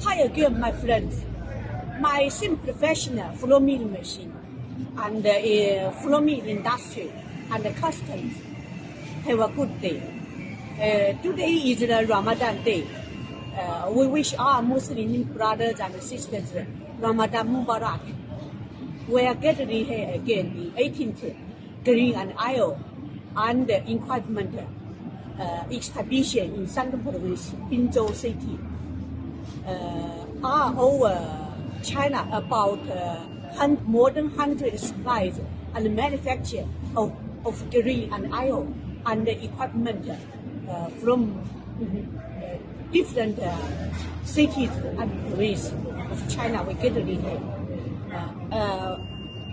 Hi again, my friends. My same professional flour mill machine and flour mill industry and customs have a good day. Today is the Ramadan day. We wish our Muslim brothers and sisters Ramadan Mubarak. We are gathering here again the 18th Green and Isle and equipment exhibition in Shandong province, Bingzhou city. Are over China about more than 100 suppliers and manufacture of green and iron and equipment from different cities and provinces of China. We get it here.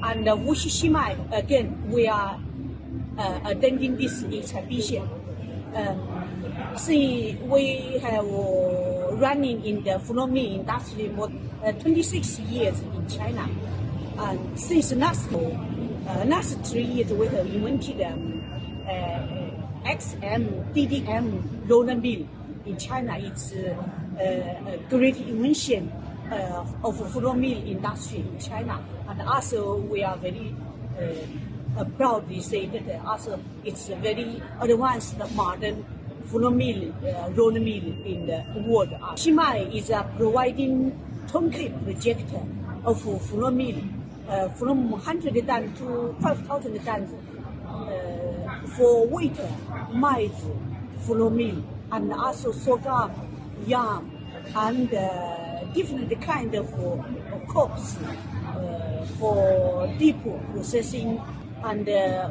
And Wuxi again, we are attending this exhibition. See, we have running in the flour mill industry for 26 years in China. And since last 3 years, we have invented XM, DDM roller mill in China. It's a great invention of flour mill industry in China. And also, we are very proudly say that also it's a very advanced, modern flour mill, roller mill in the world. Shimai is providing turnkey project of flour mill from 100 tons to 5,000 tons for wheat, maize, flour mill, and also sorghum, yam, and different kind of crops for deep processing. And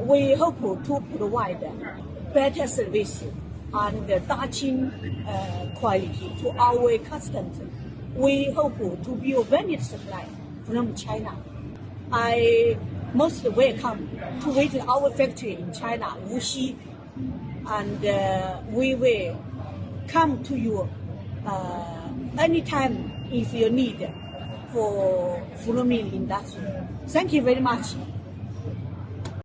we hope to provide better service and touching quality to our customers. We hope to be a valued supplier from China. I most welcome to visit our factory in China, Wuxi, and we will come to you anytime if you need for flour mill industry. Thank you very much.